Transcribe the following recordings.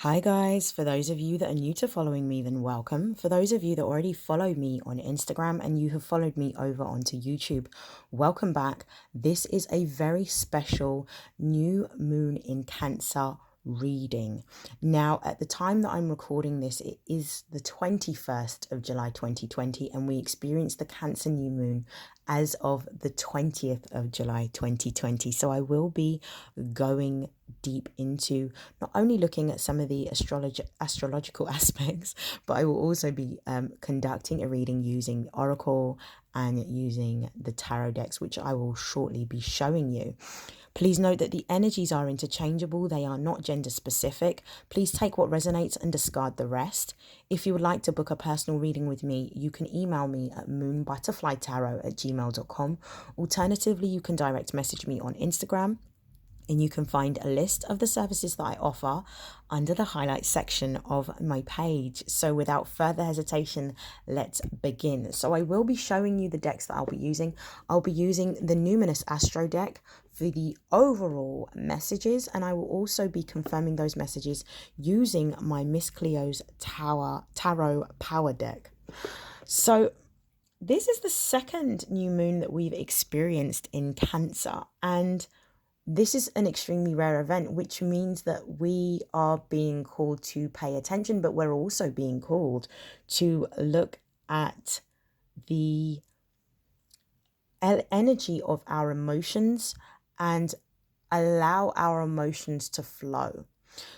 Hi guys, for those of you that are new to following me, then welcome. For those of you that already follow me on Instagram and you have followed me over onto YouTube, welcome back. This is a very special new moon in Cancer reading. Now, at the time that I'm recording this, it is the 21st of July 2020, and we experienced the Cancer new moon as of the 20th of July 2020. So I will be going deep into not only looking at some of the astrological aspects, but I will also be conducting a reading using Oracle and using the tarot decks, which I will shortly be showing you. Please note that the energies are interchangeable. They are not gender specific. Please take what resonates and discard the rest. If you would like to book a personal reading with me, you can email me at moonbutterflytarot@gmail.com. Alternatively, you can direct message me on Instagram, and you can find a list of the services that I offer under the highlights section of my page. So without further hesitation, let's begin. So I will be showing you the decks that I'll be using. I'll be using the Numinous Astro deck for the overall messages, and I will also be confirming those messages using my Miss Cleo's Tarot Power deck. So this is the second new moon that we've experienced in Cancer, and this is an extremely rare event, which means that we are being called to pay attention, but we're also being called to look at the energy of our emotions and allow our emotions to flow.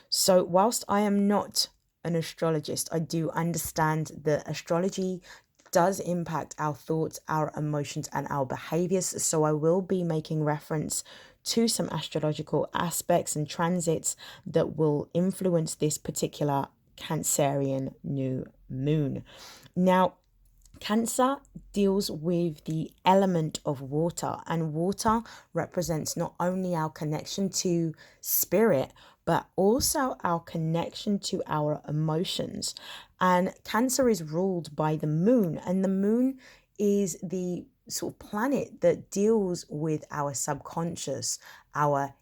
So whilst I am not an astrologist, I do understand that astrology does impact our thoughts, our emotions, and our behaviors. So I will be making reference to some astrological aspects and transits that will influence this particular Cancerian new moon. Now, Cancer deals with the element of water, and water represents not only our connection to spirit, but also our connection to our emotions. And Cancer is ruled by the moon, and the moon is the sort of planet that deals with our subconscious, our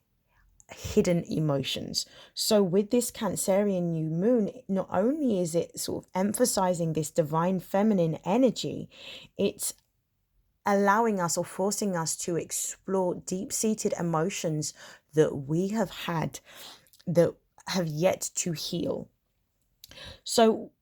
hidden emotions. So with this Cancerian new moon, not only is it sort of emphasizing this divine feminine energy, it's allowing us or forcing us to explore deep-seated emotions that we have had that have yet to heal. So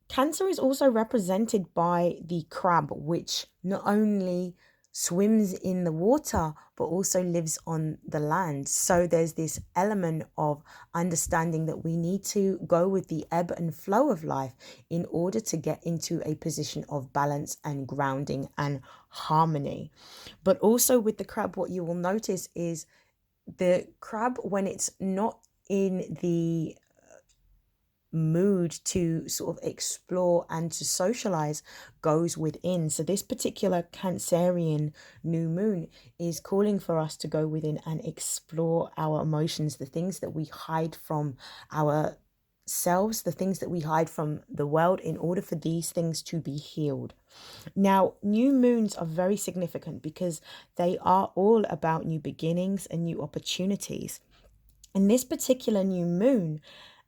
Cancer is also represented by the crab, which not only swims in the water, but also lives on the land. So there's this element of understanding that we need to go with the ebb and flow of life in order to get into a position of balance and grounding and harmony. But also with the crab, what you will notice is the crab, when it's not in the mood to sort of explore and to socialize, goes within. So this particular Cancerian new moon is calling for us to go within and explore our emotions, the things that we hide from ourselves, the things that we hide from the world, in order for these things to be healed. Now, new moons are very significant because they are all about new beginnings and new opportunities. And this particular new moon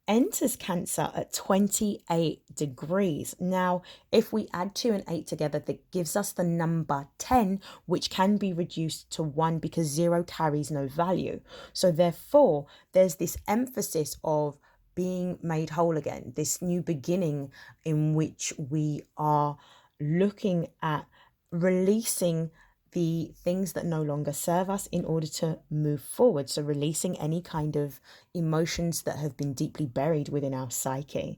enters Cancer at 28 degrees. Now, if we add 2 and 8 together, that gives us the number 10, which can be reduced to 1 because 0 carries no value. So therefore, there's this emphasis of being made whole again, this new beginning in which we are looking at releasing the things that no longer serve us in order to move forward. So releasing any kind of emotions that have been deeply buried within our psyche.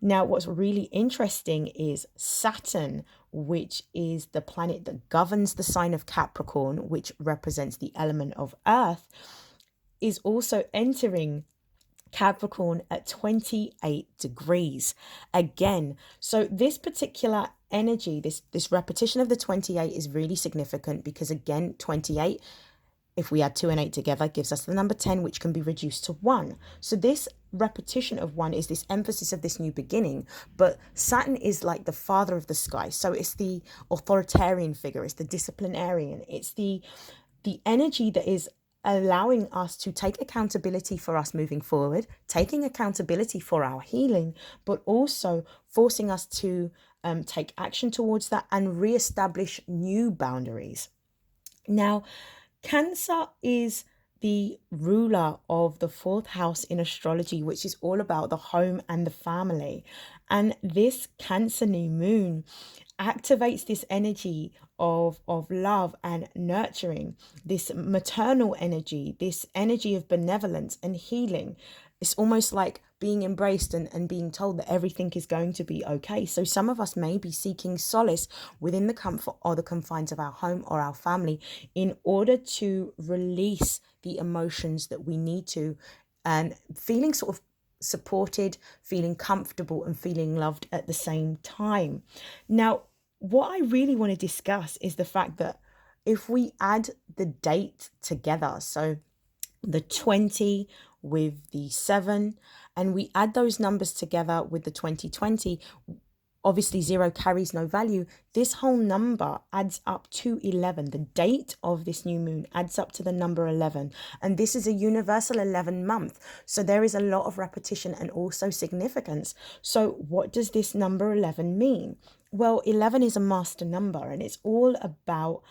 Now, what's really interesting is Saturn, which is the planet that governs the sign of Capricorn, which represents the element of earth, is also entering Capricorn at 28 degrees again. So this particular energy, this repetition of the 28 is really significant because, again, 28, if we add 2 and 8 together, gives us the number 10, which can be reduced to 1. So this repetition of 1 is this emphasis of this new beginning. But Saturn is like the father of the sky. So it's the authoritarian figure, it's the disciplinarian, it's the energy that is allowing us to take accountability for us moving forward, taking accountability for our healing, but also forcing us to take action towards that and reestablish new boundaries. Now, Cancer is the ruler of the fourth house in astrology, which is all about the home and the family. And this Cancer new moon activates this energy of love and nurturing, this maternal energy, this energy of benevolence and healing. It's almost like being embraced and being told that everything is going to be okay. So some of us may be seeking solace within the comfort or the confines of our home or our family in order to release the emotions that we need to, and feeling sort of supported, feeling comfortable, and feeling loved at the same time. Now, what I really want to discuss is the fact that if we add the date together, so the 20 with the 7, and we add those numbers together with the 2020, obviously 0 carries no value. This whole number adds up to 11. The date of this new moon adds up to the number 11. And this is a universal 11 month. So there is a lot of repetition and also significance. So what does this number 11 mean? Well, 11 is a master number, and it's all about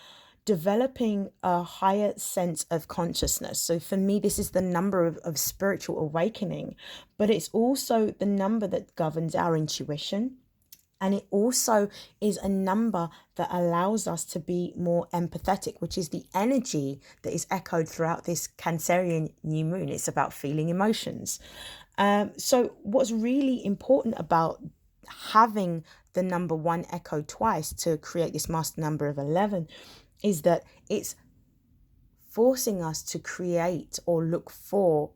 developing a higher sense of consciousness. So for me, this is the number of spiritual awakening, but it's also the number that governs our intuition. And it also is a number that allows us to be more empathetic, which is the energy that is echoed throughout this Cancerian new moon. It's about feeling emotions. So what's really important about having the number 1 echoed twice to create this master number of 11 is that it's forcing us to create or look for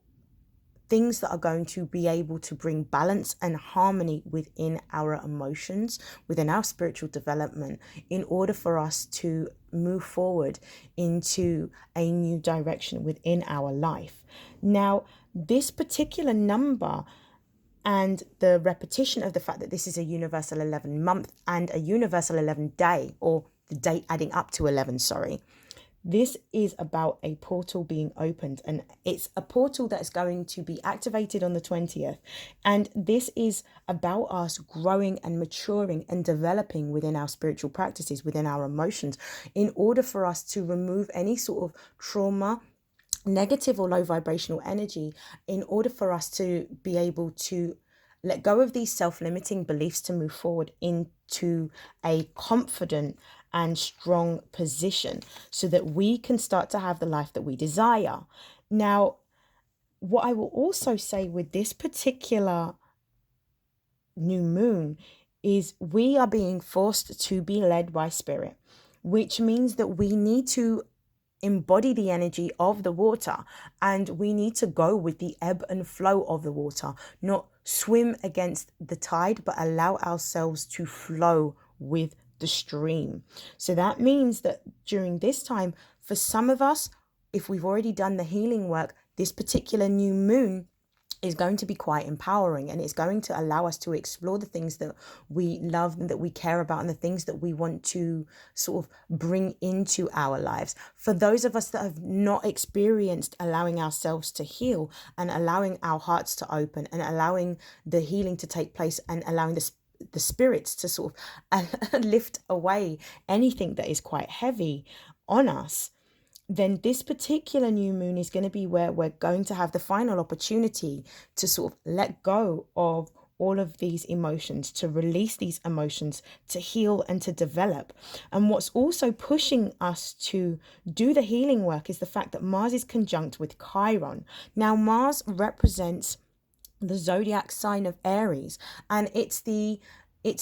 things that are going to be able to bring balance and harmony within our emotions, within our spiritual development, in order for us to move forward into a new direction within our life. Now, this particular number and the repetition of the fact that this is a universal 11 month and a universal 11 day, or the date adding up to 11, this is about a portal being opened, and it's a portal that's going to be activated on the 20th. And this is about us growing and maturing and developing within our spiritual practices, within our emotions, in order for us to remove any sort of trauma, negative or low vibrational energy, in order for us to be able to let go of these self-limiting beliefs to move forward into a confident and strong position so that we can start to have the life that we desire. Now, what I will also say with this particular new moon is we are being forced to be led by spirit, which means that we need to embody the energy of the water, and we need to go with the ebb and flow of the water, not swim against the tide, but allow ourselves to flow with the stream. So that means that during this time, for some of us, if we've already done the healing work, this particular new moon is going to be quite empowering, and it's going to allow us to explore the things that we love and that we care about and the things that we want to sort of bring into our lives. For those of us that have not experienced allowing ourselves to heal and allowing our hearts to open and allowing the healing to take place and allowing the spirits to sort of lift away anything that is quite heavy on us, then this particular new moon is going to be where we're going to have the final opportunity to sort of let go of all of these emotions, to release these emotions, to heal and to develop. And what's also pushing us to do the healing work is the fact that Mars is conjunct with Chiron. Now, Mars represents the zodiac sign of Aries, and it's the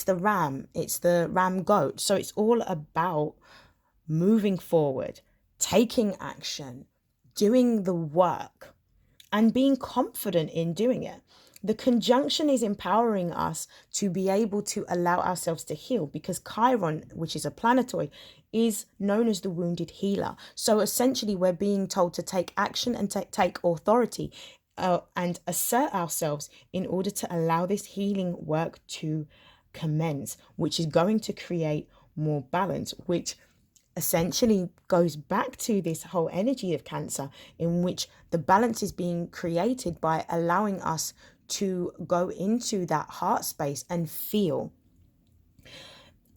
ram goat. So it's all about moving forward, taking action, doing the work, and being confident in doing it. The conjunction is empowering us to be able to allow ourselves to heal, because Chiron, which is a planetoid, is known as the wounded healer. So essentially, we're being told to take action and take authority and assert ourselves in order to allow this healing work to commence, which is going to create more balance, which essentially goes back to this whole energy of Cancer, in which the balance is being created by allowing us to go into that heart space and feel.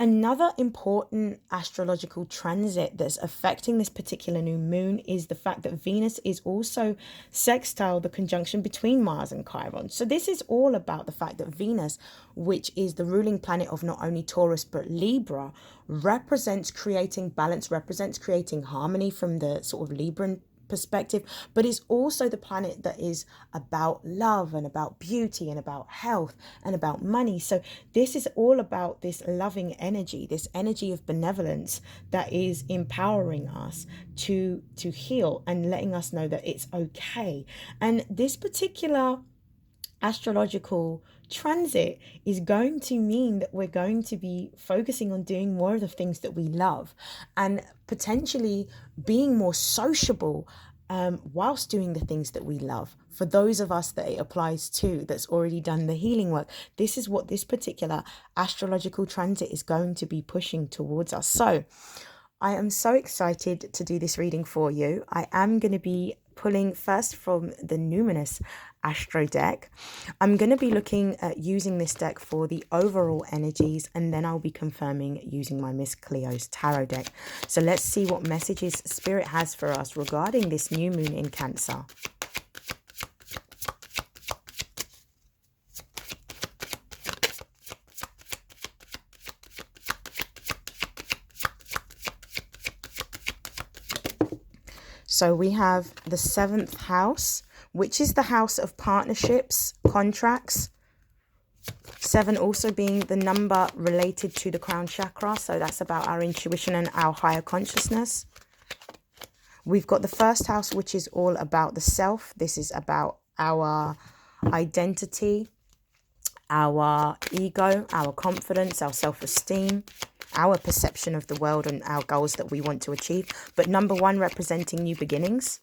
Another important astrological transit that's affecting this particular new moon is the fact that Venus is also sextile the conjunction between Mars and Chiron. So this is all about the fact that Venus, which is the ruling planet of not only Taurus but Libra, represents creating balance, represents creating harmony from the sort of Libran perspective, but it's also the planet that is about love and about beauty and about health and about money. So this is all about this loving energy, this energy of benevolence that is empowering us to heal and letting us know that it's okay. And this particular astrological transit is going to mean that we're going to be focusing on doing more of the things that we love, and potentially being more sociable whilst doing the things that we love. For those of us that it applies to, that's already done the healing work, this is what this particular astrological transit is going to be pushing towards us. So I am so excited to do this reading for you. I am going to be pulling first from the Numinous Astro deck. I'm going to be looking at using this deck for the overall energies, and then I'll be confirming using my Miss Cleo's tarot deck. So let's see what messages Spirit has for us regarding this new moon in Cancer. So we have the 7th house, which is the house of partnerships, contracts. 7 also being the number related to the crown chakra. So that's about our intuition and our higher consciousness. We've got the 1st house, which is all about the self. This is about our identity, our ego, our confidence, our self-esteem, our perception of the world and our goals that we want to achieve. But number 1 representing new beginnings.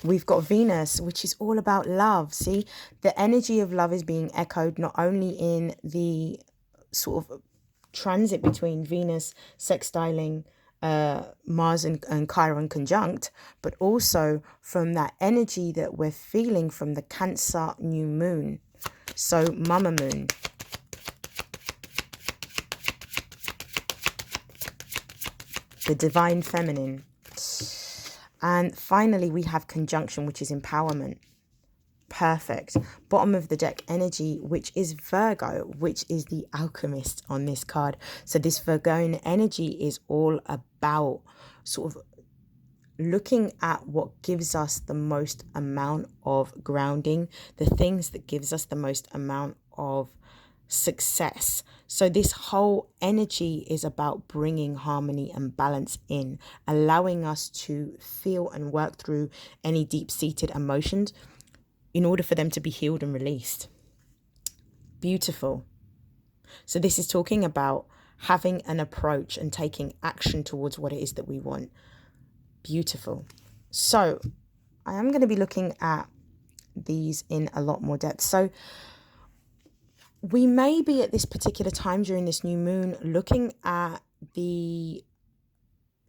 We've got Venus, which is all about love. See, the energy of love is being echoed not only in the sort of transit between Venus sextiling Mars and Chiron conjunct, but also from that energy that we're feeling from the Cancer new moon. So Mama Moon. The Divine Feminine. And finally, we have Conjunction, which is empowerment. Perfect. Bottom of the deck energy, which is Virgo, which is the alchemist on this card. So this Virgonian energy is all about sort of looking at what gives us the most amount of grounding, the things that gives us the most amount of success. So this whole energy is about bringing harmony and balance in, allowing us to feel and work through any deep-seated emotions in order for them to be healed and released. Beautiful. So this is talking about having an approach and taking action towards what it is that we want. Beautiful. So I am going to be looking at these in a lot more depth. So we may be at this particular time during this new moon looking at the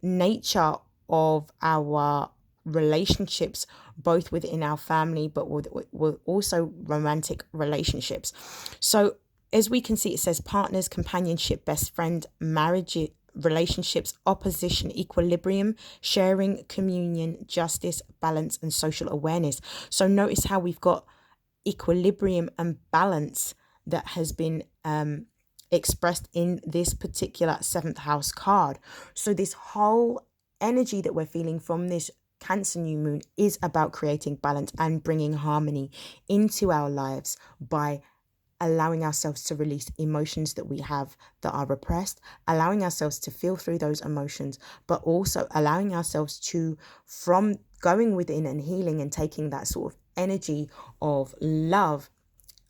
nature of our relationships, both within our family, but with also romantic relationships. So as we can see, it says partners, companionship, best friend, marriage, relationships, opposition, equilibrium, sharing, communion, justice, balance, and social awareness. So notice how we've got equilibrium and balance that has been expressed in this particular 7th house card. So this whole energy that we're feeling from this Cancer new moon is about creating balance and bringing harmony into our lives by allowing ourselves to release emotions that we have that are repressed, allowing ourselves to feel through those emotions, but also allowing ourselves to, from going within and healing and taking that sort of energy of love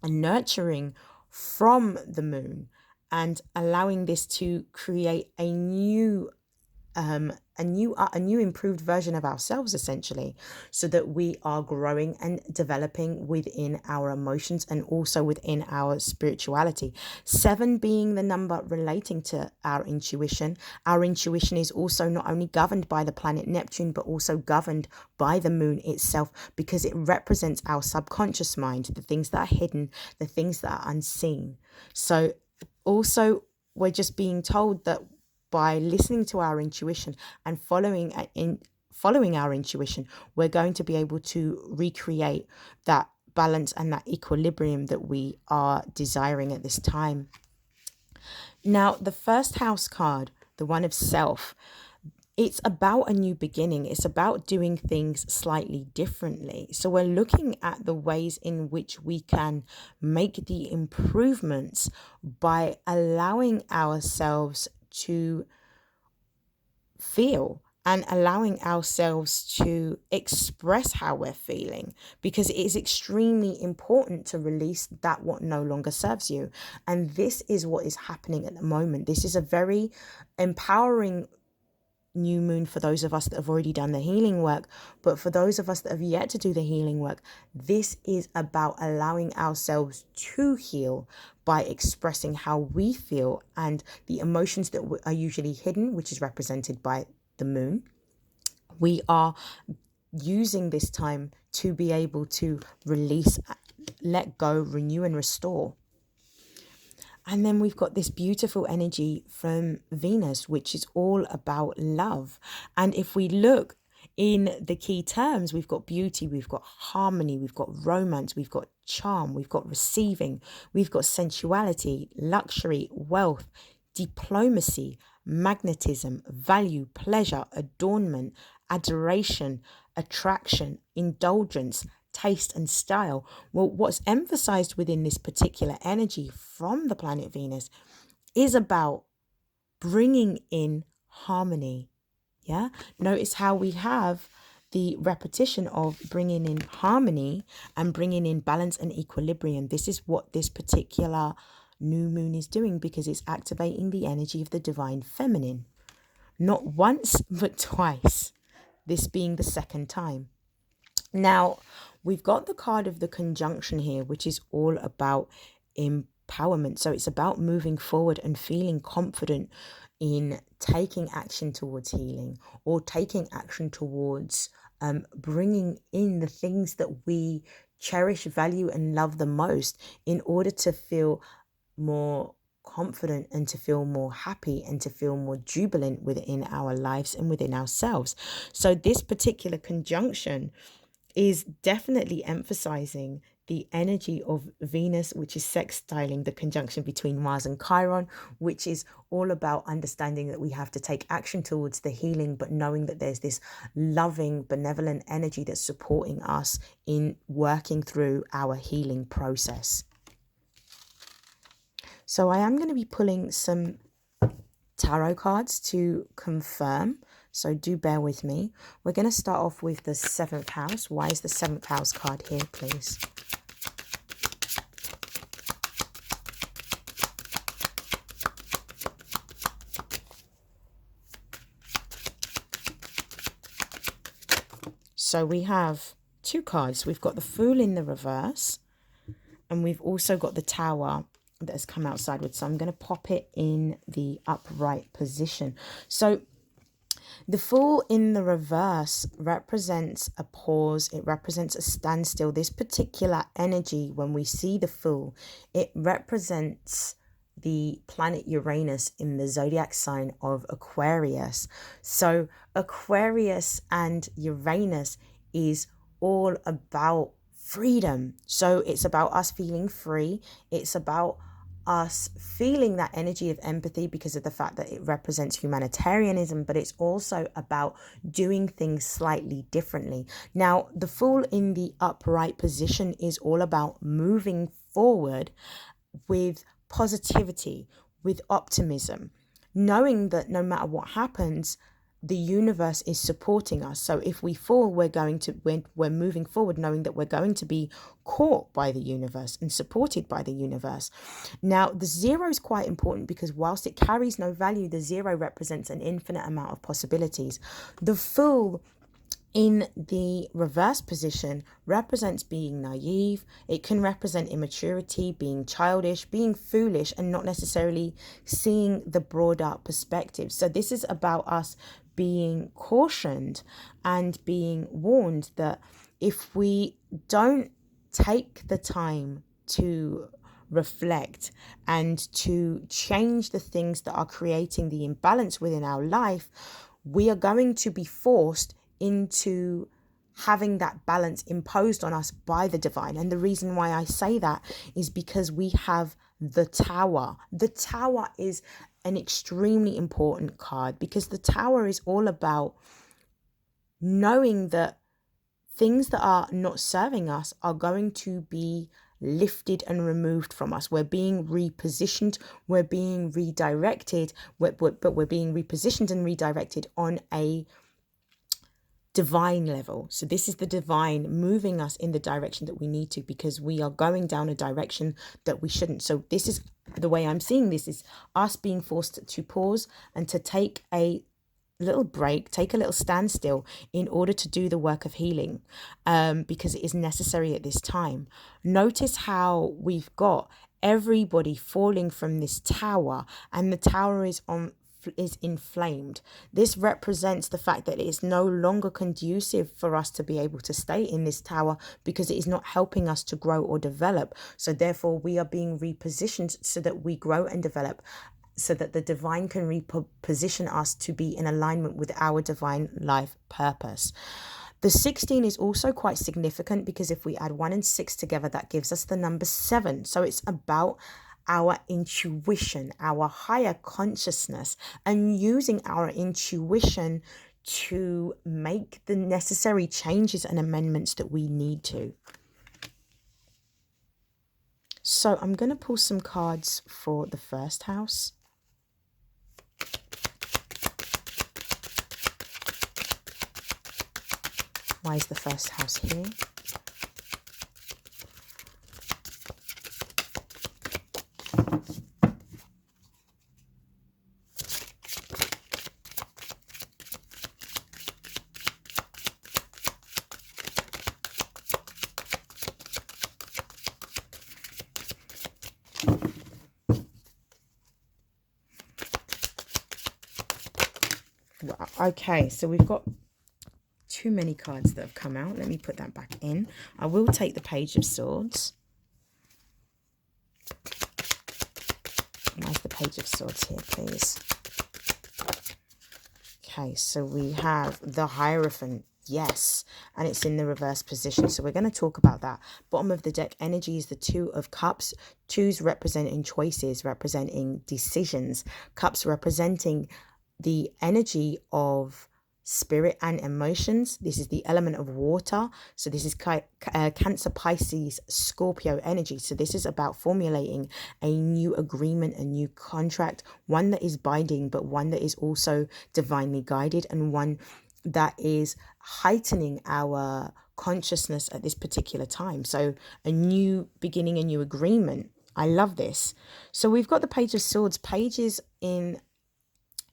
and nurturing from the moon, and allowing this to create a new a new improved version of ourselves, essentially, so that we are growing and developing within our emotions and also within our spirituality. 7 being the number relating to our intuition. Our intuition is also not only governed by the planet Neptune, but also governed by the moon itself, because it represents our subconscious mind, the things that are hidden, the things that are unseen. So also, we're just being told that by listening to our intuition and following our intuition, we're going to be able to recreate that balance and that equilibrium that we are desiring at this time. Now, the first house card, the one of self, it's about a new beginning. It's about doing things slightly differently. So we're looking at the ways in which we can make the improvements by allowing ourselves to feel and allowing ourselves to express how we're feeling, because it is extremely important to release that what no longer serves you. And this is what is happening at the moment. This is a very empowering new moon for those of us that have already done the healing work, but for those of us that have yet to do the healing work, this is about allowing ourselves to heal by expressing how we feel and the emotions that are usually hidden, which is represented by the moon. We are using this time to be able to release, let go, renew and restore. And then we've got this beautiful energy from Venus, which is all about love. And if we look in the key terms, we've got beauty, we've got harmony, we've got romance, we've got charm, we've got receiving, we've got sensuality, luxury, wealth, diplomacy, magnetism, value, pleasure, adornment, adoration, attraction, indulgence, taste and style. Well, what's emphasized within this particular energy from the planet Venus is about bringing in harmony. Yeah. Notice how we have the repetition of bringing in harmony and bringing in balance and equilibrium. This is what this particular new moon is doing, because it's activating the energy of the divine feminine. Not once, but twice. This being the second time. Now, we've got the card of the conjunction here, which is all about empowerment. So it's about moving forward and feeling confident in taking action towards healing, or taking action towards bringing in the things that we cherish, value, and love the most, in order to feel more confident and to feel more happy and to feel more jubilant within our lives and within ourselves. So this particular conjunction is definitely emphasizing the energy of Venus, which is sextiling the conjunction between Mars and Chiron, which is all about understanding that we have to take action towards the healing, but knowing that there's this loving, benevolent energy that's supporting us in working through our healing process. So I am going to be pulling some tarot cards to confirm. So do bear with me. We're going to start off with the 7th house. Why is the 7th house card here, please? So we have 2 cards. We've got the Fool in the reverse, and we've also got the Tower that has come out sideways. So I'm going to pop it in the upright position. So the Fool in the reverse represents a pause. It represents a standstill. This particular energy, when we see the Fool, it represents the planet Uranus in the zodiac sign of Aquarius. So Aquarius and Uranus is all about freedom. So it's about us feeling free. It's about us feeling that energy of empathy because of the fact that it represents humanitarianism, but it's also about doing things slightly differently. Now, the Fool in the upright position is all about moving forward with positivity, with optimism, knowing that no matter what happens, the universe is supporting us. So if we fall, we're moving forward knowing that we're going to be caught by the universe and supported by the universe. Now, the zero is quite important because whilst it carries no value, the zero represents an infinite amount of possibilities. The fool in the reverse position represents being naive. It can represent immaturity, being childish, being foolish, and not necessarily seeing the broader perspective. So this is about us being cautioned and being warned that if we don't take the time to reflect and to change the things that are creating the imbalance within our life, we are going to be forced into having that balance imposed on us by the divine. And the reason why I say that is because we have the Tower. The Tower is an extremely important card because the Tower is all about knowing that things that are not serving us are going to be lifted and removed from us. We're being repositioned, we're being redirected, but we're being repositioned and redirected on a divine level. So this is the divine moving us in the direction that we need to, because we are going down a direction that we shouldn't. So this is the way I'm seeing this, is us being forced to pause and to take a little break, take a little standstill in order to do the work of healing, because it is necessary at this time. Notice how we've got everybody falling from this tower, and the tower is inflamed. This represents the fact that it is no longer conducive for us to be able to stay in this tower because it is not helping us to grow or develop. So therefore we are being repositioned so that we grow and develop, so that the divine can reposition us to be in alignment with our divine life purpose. The 16 is also quite significant because if we add 1 and 6 together, that gives us the number 7. So it's about our intuition, our higher consciousness, and using our intuition to make the necessary changes and amendments that we need to. So I'm going to pull some cards for the first house. Why is the first house here? Okay, so we've got too many cards that have come out. Let me put that back in. I will take the Page of Swords. Where's the Page of Swords here, please? Okay, so we have the Hierophant. Yes, and it's in the reverse position. So we're going to talk about that. Bottom of the deck energy is the Two of Cups. Twos representing choices, representing decisions. Cups representing the energy of spirit and emotions. This is the element of water. So this is Cancer, Pisces, Scorpio energy. So this is about formulating a new agreement, a new contract, one that is binding, but one that is also divinely guided, and one that is heightening our consciousness at this particular time. So a new beginning, a new agreement. I love this. So we've got the Page of Swords. Pages in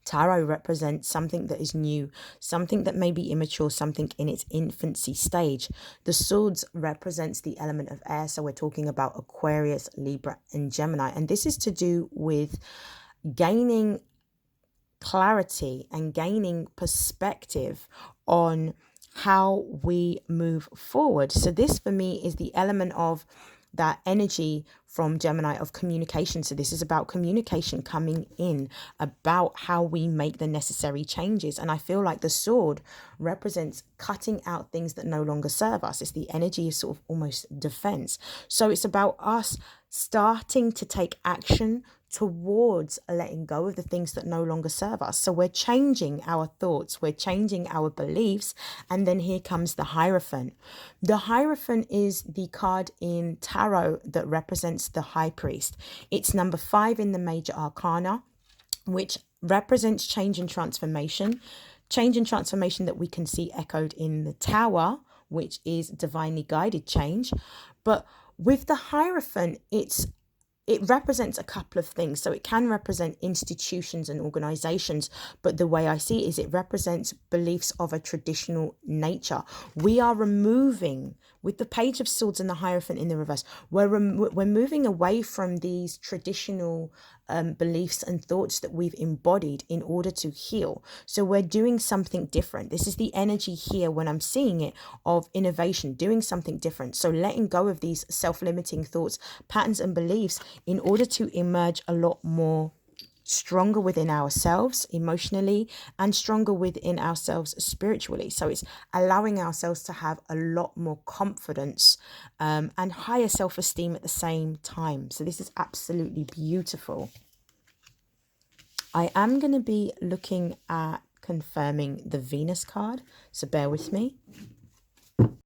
Tarot represents something that is new, something that may be immature, something in its infancy stage. The swords represents the element of air. So we're talking about Aquarius, Libra, and Gemini. And this is to do with gaining clarity and gaining perspective on how we move forward. So this for me is the element of that energy from Gemini of communication. So this is about communication coming in, about how we make the necessary changes. And I feel like the sword represents cutting out things that no longer serve us. It's the energy of sort of almost defense. So it's about us starting to take action towards letting go of the things that no longer serve us. So we're changing our thoughts, we're changing our beliefs, and then here comes the Hierophant. The Hierophant is the card in Tarot that represents the High Priest. It's number 5 in the Major Arcana, which represents change and transformation. change and transformation that we can see echoed in the Tower, which is divinely guided change. But with the Hierophant, it represents a couple of things. So it can represent institutions and organizations, but the way I see it is it represents beliefs of a traditional nature. We are removing, with the Page of Swords and the Hierophant in the reverse, we're moving away from these traditional beliefs and thoughts that we've embodied in order to heal. So we're doing something different. This is the energy here when I'm seeing it of innovation, doing something different. So letting go of these self-limiting thoughts, patterns and beliefs in order to emerge a lot more stronger within ourselves emotionally and stronger within ourselves spiritually. So it's allowing ourselves to have a lot more confidence and higher self-esteem at the same time. So this is absolutely beautiful. I am going to be looking at confirming the Venus card, so bear with me.